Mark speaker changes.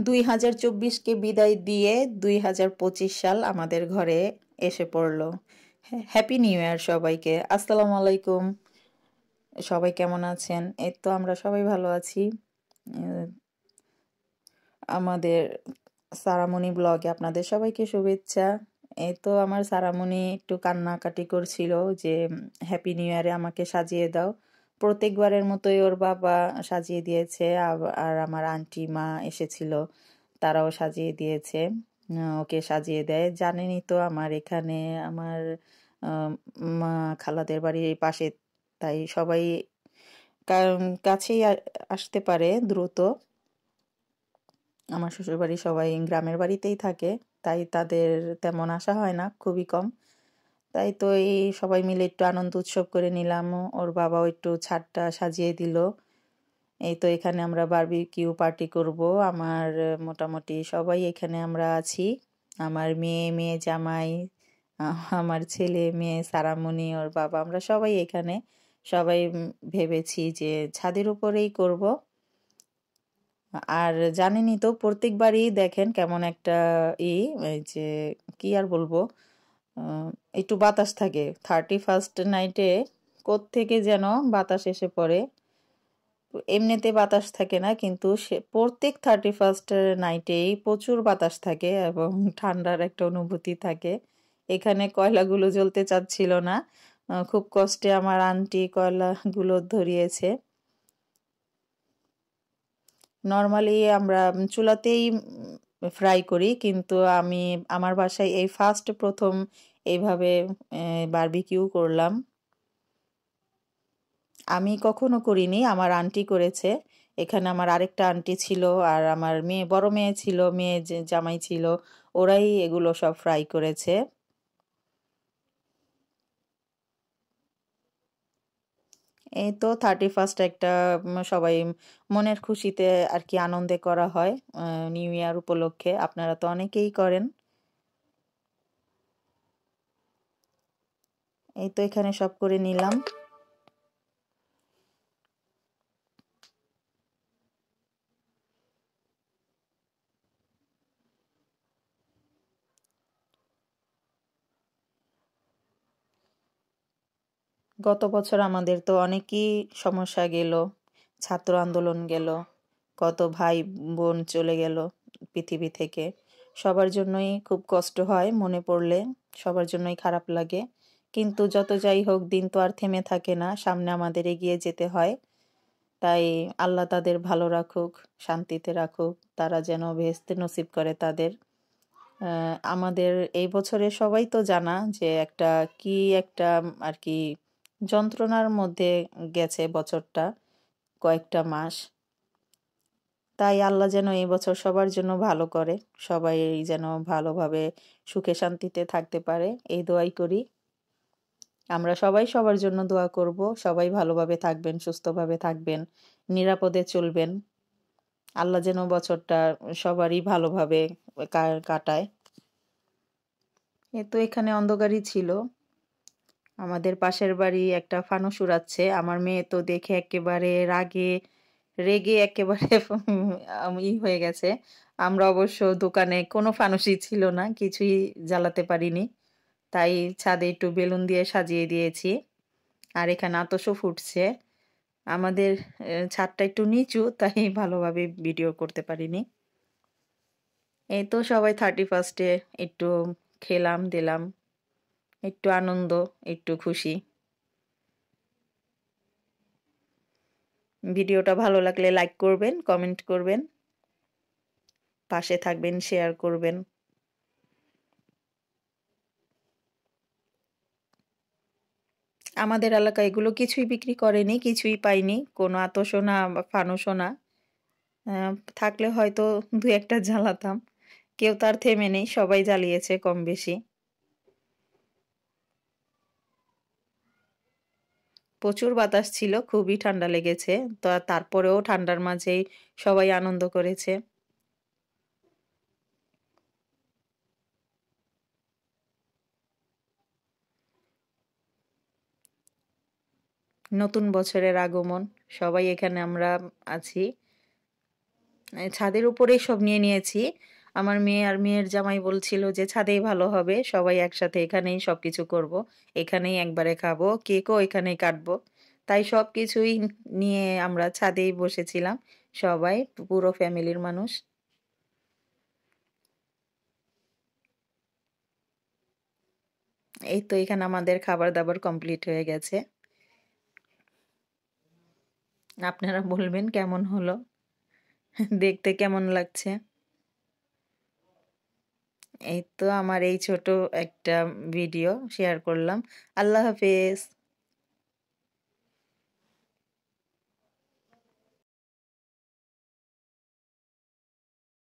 Speaker 1: 2024কে বিদায় দিয়ে 2025 সাল আমাদের ঘরে এসে পড়লো। হ্যাপি নিউ ইয়ার সবাইকে। আসসালামু আলাইকুম। সবাই কেমন আছেন? এই তো আমরা সবাই ভালো আছি। আমাদের সারামণি ব্লগে আপনাদের সবাইকে শুভেচ্ছা। এই তো আমার সারামণি একটু কান্নাকাটি করছিল যে হ্যাপি নিউ ইয়ারে আমাকে সাজিয়ে দাও। প্রত্যেকবারের মতোই ওর বাবা সাজিয়ে দিয়েছে, আর আমার আন্টি মা এসেছিল, তারাও সাজিয়ে দিয়েছে। ওকে সাজিয়ে দেয়। জানেনই তো আমার এখানে আমার মা খালাদের বাড়ির পাশে, তাই সবাই কাছেই আসতে পারে দ্রুত। আমার শ্বশুরবাড়ি সবাই গ্রামের বাড়িতেই থাকে, তাই তাদের তেমন আসা হয় না, খুবই কম। তাই তো এই সবাই মিলে একটু আনন্দ উৎসব করে নিলাম। ওর বাবাও একটু ছাদটা সাজিয়ে দিল। এই তো এখানে আমরা বারবিকিউ পার্টি করব। আমার মোটামুটি সবাই এখানে আমরা আছি। আমার মেয়ে জামাই, আমার ছেলে মেয়ে, সারামণি, ওর বাবা, আমরা সবাই এখানে। সবাই ভেবেছি যে ছাদের উপরেই করব। আর জানেনই তো প্রত্যেকবারই দেখেন কেমন একটা এই যে কি আর বলবো, একটু বাতাস থাকে 31st নাইটে। কোত্থেকে যেন বাতাস এসে পড়ে। এমনিতে বাতাস থাকে না, কিন্তু সে প্রত্যেক 31st নাইটেই প্রচুর বাতাস থাকে এবং ঠান্ডার একটা অনুভূতি থাকে। এখানে কয়লাগুলো জ্বলতে চাচ্ছিল না। খুব কষ্টে আমার আন্টি কয়লাগুলো ধরিয়েছে। নর্মালি আমরা চুলাতেই ফ্রাই করি, কিন্তু আমি আমার বাসায় এই প্রথম এইভাবে বারবিকিউ করলাম। আমি কখনো করিনি, আমার আন্টি করেছে। এখানে আমার আরেকটা আন্টি ছিল, আর আমার বড় মেয়ে ছিল, জামাই ছিল, ওরাই এগুলো সব ফ্রাই করেছে। এই তো 31st একটা সবাই মনের খুশিতে আর কি আনন্দে করা হয় নিউ ইয়ার উপলক্ষে। আপনারা তো অনেকেই করেন। এই তো এখানে সব করে নিলাম। গত বছর আমাদের তো অনেকই সমস্যা গেল, ছাত্র আন্দোলন গেল, কত ভাই বোন চলে গেল পৃথিবী থেকে। সবার জন্যই খুব কষ্ট হয় মনে পড়লে, সবার জন্যই খারাপ লাগে। কিন্তু যত যাই হোক, দিন তো আর থেমে থাকে না, সামনে আমাদের এগিয়ে যেতে হয়। তাই আল্লাহ তাদের ভালো রাখুক, শান্তিতে রাখুক, তারা যেন বেহেশতে নসিব করে তাদের। আমাদের এই বছরে সবাই তো জানা যে একটা আর কি যন্ত্রণার মধ্যে গেছে বছরটা, কয়েকটা মাস। তাই আল্লাহ যেন এই বছর সবার জন্য ভালো করে, সবাই যেন ভালোভাবে সুখে শান্তিতে থাকতে পারে, এই দোয়াই করি। আমরা সবাই সবার জন্য দোয়া করব। সবাই ভালোভাবে থাকবেন, সুস্থভাবে থাকবেন, নিরাপদে চলবেন। আল্লাহ যেন বছরটা সবারই ভালোভাবে কাটায়। তো এখানে অন্ধকারই ছিল। আমাদের পাশের বাড়ি একটা ফানুস উড়াচ্ছে। আমার মেয়ে তো দেখে একেবারে রেগে একেবারে হয়ে গেছে। আমরা অবশ্য দোকানে কোনো ফানুসই ছিল না, কিছুই জ্বালাতে পারিনি। তাই ছাদে একটু বেলুন দিয়ে সাজিয়ে দিয়েছি। আর এখানে আতশও ফুটছে। আমাদের ছাদটা একটু নিচু, তাই ভালোভাবে ভিডিও করতে পারিনি। এই তো সবাই 31st একটু খেলাম দিলাম, একটু আনন্দ, একটু খুশি। ভিডিওটা ভালো লাগলে লাইক করবেন, কমেন্ট করবেন, পাশে থাকবেন, শেয়ার করবেন। আমাদের এলাকায় এগুলো কিছুই বিক্রি করেনি, কিছুই পাইনি, কোনো আতশোনা বা ফানুসোনা। থাকলে হয়তো দু একটা জ্বালাতাম। কেউ তার থেমে নেই, সবাই জ্বালিয়েছে কম বেশি। প্রচুর বাতাস ছিল, খুবই ঠান্ডা লেগেছে। তো তারপরেও ঠান্ডার মাঝেই সবাই আনন্দ করেছে। নতুন বছরের আগমন, সবাই এখানে আমরা আছি। ছাদের উপরেই সব নিয়ে নিয়েছি। আমার মেয়ে আর মেয়ের জামাই বলছিল যে ছাদেই ভালো হবে, সবাই একসাথে এখানেই সবকিছু করব, এখানেই একবারে খাবো, কেকও এখানেই কাটবো। তাই সবকিছুই নিয়ে আমরা ছাদেই বসেছিলাম, সবাই, পুরো ফ্যামিলির মানুষ। এই তো এখানে আমাদের খাবার দাবার কমপ্লিট হয়ে গেছে। আপনারা বলবেন কেমন হলো, দেখতে কেমন লাগছে। এই তো আমার এই ছোট একটা ভিডিও শেয়ার করলাম। আল্লাহ হাফেজ।